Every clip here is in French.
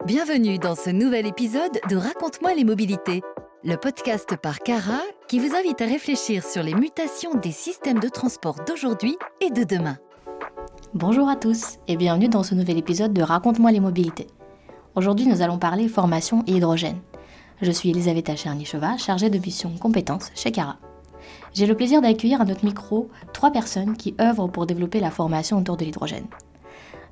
Bienvenue dans ce nouvel épisode de Raconte-moi les mobilités, le podcast par Cara qui vous invite à réfléchir sur les mutations des systèmes de transport d'aujourd'hui et de demain. Bonjour à tous et bienvenue dans ce nouvel épisode de Raconte-moi les mobilités. Aujourd'hui, nous allons parler formation et hydrogène. Je suis Elisabetta Cherny-Cheva, chargée de mission compétences chez Cara. J'ai le plaisir d'accueillir à notre micro 3 personnes qui œuvrent pour développer la formation autour de l'hydrogène.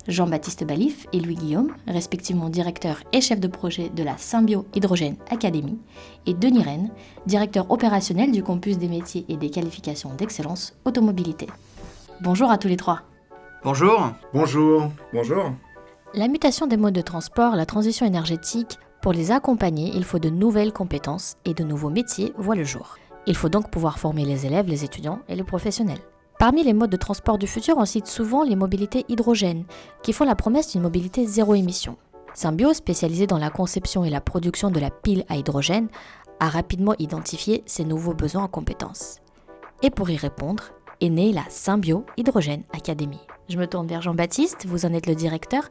Jean-Baptiste Balif et Louis Guillaume, respectivement directeur et chef de projet de la Symbio Hydrogène Academy, et Denis Rennes, directeur opérationnel du campus des métiers et des qualifications d'excellence automobilité. Bonjour à tous les 3. Bonjour. Bonjour. Bonjour. La mutation des modes de transport, la transition énergétique, pour les accompagner, il faut de nouvelles compétences et de nouveaux métiers voient le jour. Il faut donc pouvoir former les élèves, les étudiants et les professionnels. Parmi les modes de transport du futur, on cite souvent les mobilités hydrogènes, qui font la promesse d'une mobilité zéro émission. Symbio, spécialisé dans la conception et la production de la pile à hydrogène, a rapidement identifié ces nouveaux besoins en compétences. Et pour y répondre, est née la Symbio Hydrogène Academy. Je me tourne vers Jean-Baptiste, vous en êtes le directeur.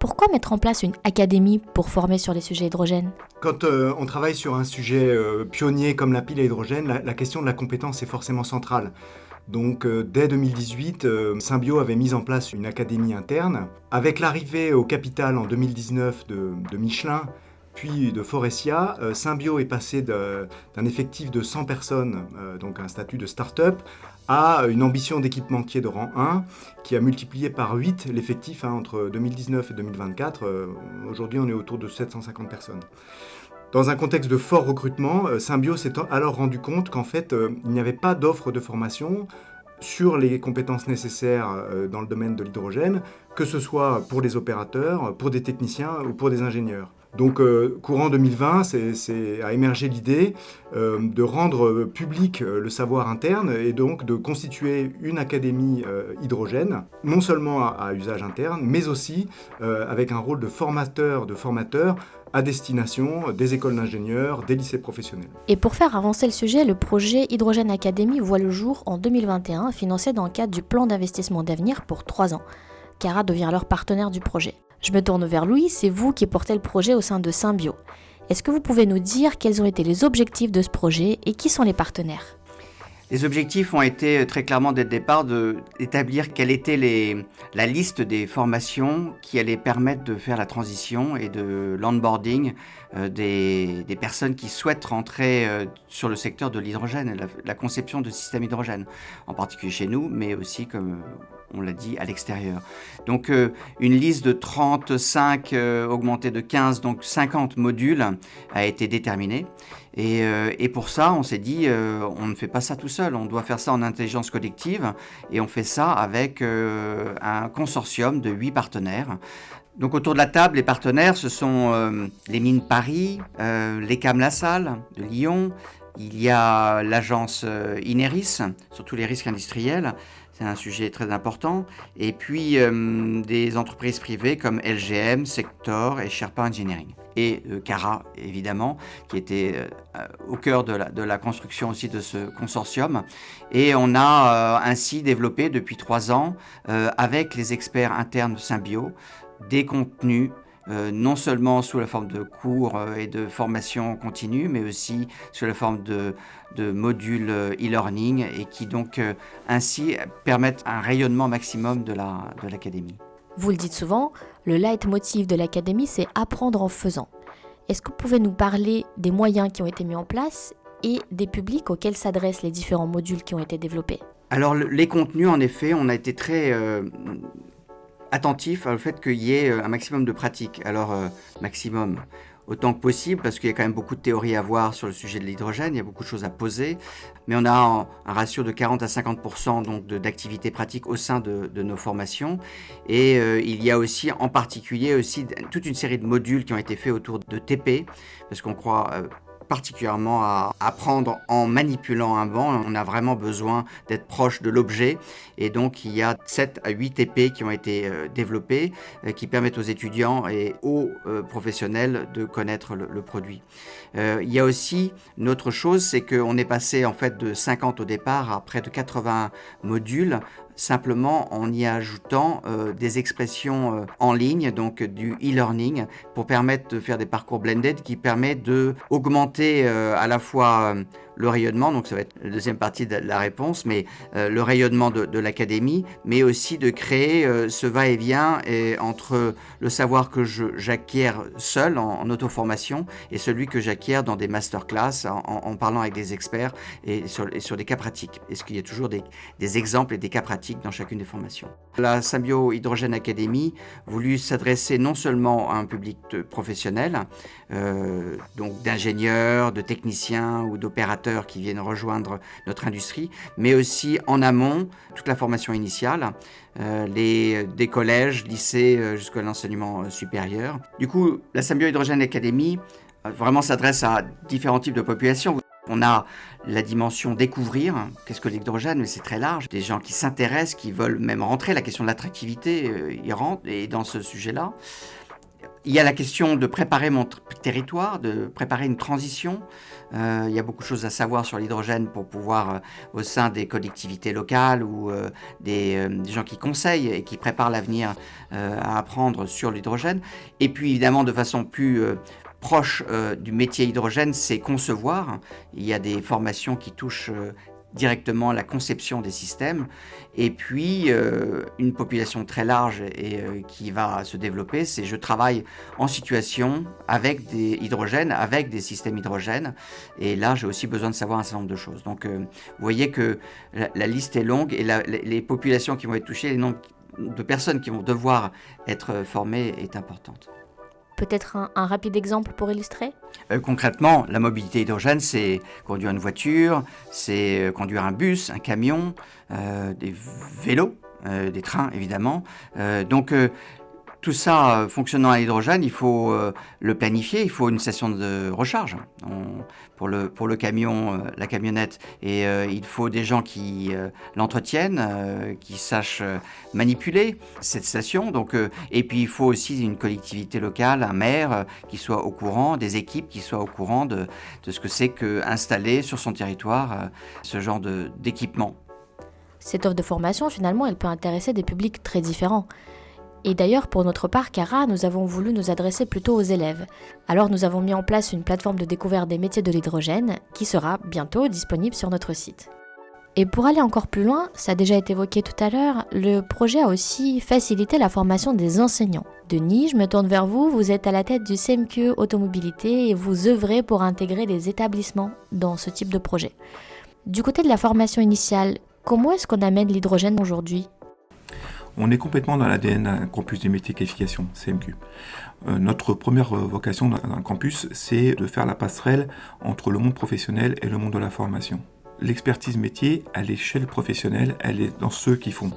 Pourquoi mettre en place une académie pour former sur les sujets hydrogène ? Quand on travaille sur un sujet pionnier comme la pile à hydrogène, la question de la compétence est forcément centrale. Donc dès 2018, Symbio avait mis en place une académie interne. Avec l'arrivée au capital en 2019 de Michelin, puis de Forestia, Symbio est passé d'un effectif de 100 personnes, donc un statut de start-up, à une ambition d'équipementier de rang 1 qui a multiplié par 8 l'effectif entre 2019 et 2024. Aujourd'hui, on est autour de 750 personnes. Dans un contexte de fort recrutement, Symbio s'est alors rendu compte qu'en fait, il n'y avait pas d'offre de formation sur les compétences nécessaires dans le domaine de l'hydrogène, que ce soit pour les opérateurs, pour des techniciens ou pour des ingénieurs. Donc, courant 2020, a émergé l'idée de rendre public le savoir interne et donc de constituer une académie hydrogène, non seulement à usage interne, mais aussi avec un rôle de formateurs à destination des écoles d'ingénieurs, des lycées professionnels. Et pour faire avancer le sujet, le projet Hydrogène Academy voit le jour en 2021, financé dans le cadre du plan d'investissement d'avenir pour 3 ans. Cara devient alors partenaire du projet. Je me tourne vers Louis, c'est vous qui portez le projet au sein de Symbio. Est-ce que vous pouvez nous dire quels ont été les objectifs de ce projet et qui sont les partenaires ? Les objectifs ont été très clairement dès le départ d'établir quelle était la liste des formations qui allaient permettre de faire la transition et de l'onboarding des personnes qui souhaitent rentrer sur le secteur de l'hydrogène, la conception de systèmes hydrogène, en particulier chez nous, mais aussi, comme on l'a dit, à l'extérieur. Donc une liste de 35 augmentée de 15, donc 50 modules a été déterminée. Et pour ça, on s'est dit, on ne fait pas ça tout seul, on doit faire ça en intelligence collective, et on fait ça avec un consortium de 8 partenaires. Donc autour de la table, les partenaires, ce sont les Mines Paris, l'ECAM La Salle de Lyon, il y a l'agence Ineris, sur tous les risques industriels, c'est un sujet très important, et puis des entreprises privées comme LGM, Sector et Sherpa Engineering. Et Cara, évidemment, qui était au cœur de la construction aussi de ce consortium. Et on a ainsi développé depuis 3 ans, avec les experts internes de Symbio, des contenus, non seulement sous la forme de cours et de formation continue, mais aussi sous la forme de modules e-learning et qui donc ainsi permettent un rayonnement maximum de l'académie. Vous le dites souvent, le leitmotiv de l'académie, c'est apprendre en faisant. Est-ce que vous pouvez nous parler des moyens qui ont été mis en place et des publics auxquels s'adressent les différents modules qui ont été développés ? Alors les contenus, en effet, on a été très attentif au fait qu'il y ait un maximum de pratique. Alors, maximum autant que possible, parce qu'il y a quand même beaucoup de théories à voir sur le sujet de l'hydrogène, il y a beaucoup de choses à poser, mais on a un ratio de 40 à 50% donc d'activité pratique au sein de nos formations, et il y a aussi, en particulier, aussi toute une série de modules qui ont été faits autour de TP, parce qu'on croit particulièrement à apprendre en manipulant un banc. On a vraiment besoin d'être proche de l'objet. Et donc, il y a 7 à 8 TP qui ont été développés, qui permettent aux étudiants et aux professionnels de connaître le produit. Il y a aussi une autre chose, c'est qu'on est passé en fait de 50 au départ à près de 80 modules, simplement en y ajoutant des expressions en ligne, donc du e-learning, pour permettre de faire des parcours blended qui permettent d'augmenter à la fois le rayonnement, donc ça va être la deuxième partie de la réponse, mais le rayonnement de l'académie, mais aussi de créer ce va-et-vient entre le savoir que j'acquiers seul en auto-formation et celui que j'acquiers dans des masterclass en parlant avec des experts et sur des cas pratiques. Est-ce qu'il y a toujours des exemples et des cas pratiques dans chacune des formations. La Symbio Hydrogène Academy voulut s'adresser non seulement à un public professionnel, donc d'ingénieurs, de techniciens ou d'opérateurs qui viennent rejoindre notre industrie, mais aussi en amont, toute la formation initiale, des collèges, lycées jusqu'à l'enseignement supérieur. Du coup, la Symbio Hydrogène Academy vraiment s'adresse à différents types de populations. On a la dimension découvrir, qu'est-ce que l'hydrogène, mais c'est très large. Des gens qui s'intéressent, qui veulent même rentrer, la question de l'attractivité y rentre, et dans ce sujet-là. Il y a la question de préparer mon territoire, de préparer une transition. Il y a beaucoup de choses à savoir sur l'hydrogène pour pouvoir, au sein des collectivités locales ou des gens qui conseillent et qui préparent l'avenir à apprendre sur l'hydrogène. Et puis évidemment, de façon plus proche du métier hydrogène, c'est concevoir. Il y a des formations qui touchent directement la conception des systèmes, et puis une population très large et qui va se développer, c'est je travaille en situation avec des hydrogènes, avec des systèmes hydrogènes, et là j'ai aussi besoin de savoir un certain nombre de choses. Donc vous voyez que la liste est longue, et les populations qui vont être touchées, le nombre de personnes qui vont devoir être formées est importante. Peut-être un rapide exemple pour illustrer ? Concrètement, la mobilité hydrogène, c'est conduire une voiture, c'est conduire un bus, un camion, des vélos, des trains évidemment. Donc tout ça fonctionnant à l'hydrogène, il faut le planifier, il faut une station de recharge pour le camion, la camionnette, et il faut des gens qui l'entretiennent, qui sachent manipuler cette station. Donc, et puis il faut aussi une collectivité locale, un maire qui soit au courant, des équipes qui soient au courant de ce que c'est qu'installer sur son territoire ce genre d'équipement. Cette offre de formation, finalement, elle peut intéresser des publics très différents. Et d'ailleurs, pour notre part, Cara, nous avons voulu nous adresser plutôt aux élèves. Alors nous avons mis en place une plateforme de découverte des métiers de l'hydrogène qui sera bientôt disponible sur notre site. Et pour aller encore plus loin, ça a déjà été évoqué tout à l'heure, le projet a aussi facilité la formation des enseignants. Denis, je me tourne vers vous, vous êtes à la tête du CMQE Automobilité et vous œuvrez pour intégrer les établissements dans ce type de projet. Du côté de la formation initiale, comment est-ce qu'on amène l'hydrogène aujourd'hui ? On est complètement dans l'ADN campus des métiers qualification, CMQ. Notre première vocation d'un campus, c'est de faire la passerelle entre le monde professionnel et le monde de la formation. L'expertise métier, à l'échelle professionnelle, elle est dans ceux qui font.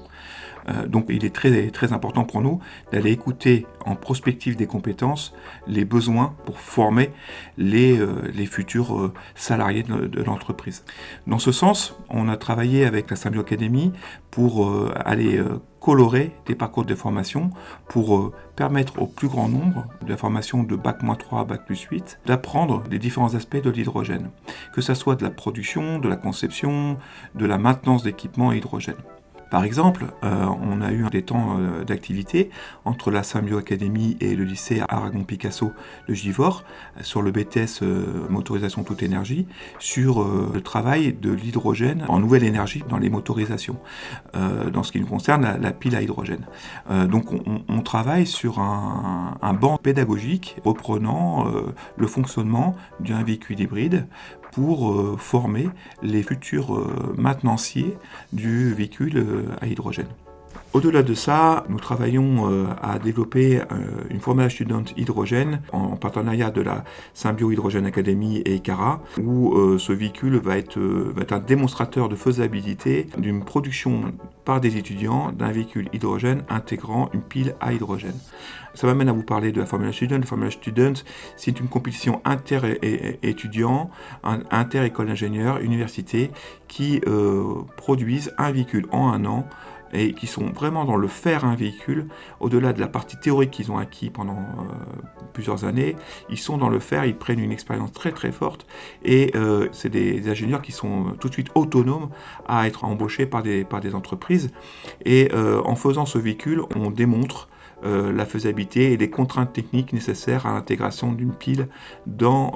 Donc il est très, très important pour nous d'aller écouter en prospective des compétences les besoins pour former les futurs salariés de l'entreprise. Dans ce sens, on a travaillé avec la Symbio Academy pour aller colorer des parcours de formation pour permettre au plus grand nombre de la formation de Bac-3, Bac+8 d'apprendre les différents aspects de l'hydrogène, que ce soit de la production, de la conception, de la maintenance d'équipements hydrogène. Par exemple, on a eu des temps d'activité entre la Symbio Academy et le lycée Aragon-Picasso de Givors sur le BTS motorisation toute énergie sur le travail de l'hydrogène en nouvelle énergie dans les motorisations, dans ce qui nous concerne la pile à hydrogène. Donc on travaille sur un banc pédagogique reprenant le fonctionnement d'un véhicule hybride pour former les futurs maintenanciers du véhicule à hydrogène. Au-delà de ça, nous travaillons à développer une formation student hydrogène en partenariat de la Symbio Hydrogène Academy et Cara, où ce véhicule va être un démonstrateur de faisabilité d'une production par des étudiants d'un véhicule hydrogène intégrant une pile à hydrogène. Ça m'amène à vous parler de la Formula Student. La Formula Student, c'est une compétition inter-étudiants, inter-école d'ingénieurs, universités, qui produisent un véhicule en un an et qui sont vraiment dans le faire un véhicule, au-delà de la partie théorique qu'ils ont acquis pendant plusieurs années, ils sont dans le faire, ils prennent une expérience très très forte, et c'est des ingénieurs qui sont tout de suite autonomes à être embauchés par des entreprises, et en faisant ce véhicule, on démontre la faisabilité et les contraintes techniques nécessaires à l'intégration d'une pile dans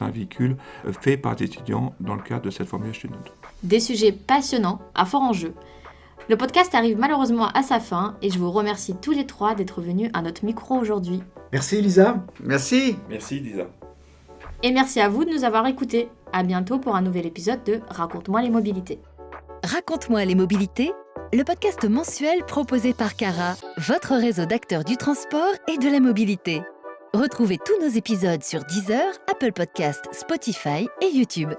un véhicule fait par des étudiants dans le cadre de cette formule student. Des sujets passionnants, à fort enjeu. Le podcast arrive malheureusement à sa fin et je vous remercie tous les trois d'être venus à notre micro aujourd'hui. Merci Lisa. Merci. Merci Lisa. Et merci à vous de nous avoir écoutés. À bientôt pour un nouvel épisode de Raconte-moi les mobilités. Raconte-moi les mobilités, le podcast mensuel proposé par Cara, votre réseau d'acteurs du transport et de la mobilité. Retrouvez tous nos épisodes sur Deezer, Apple Podcasts, Spotify et YouTube.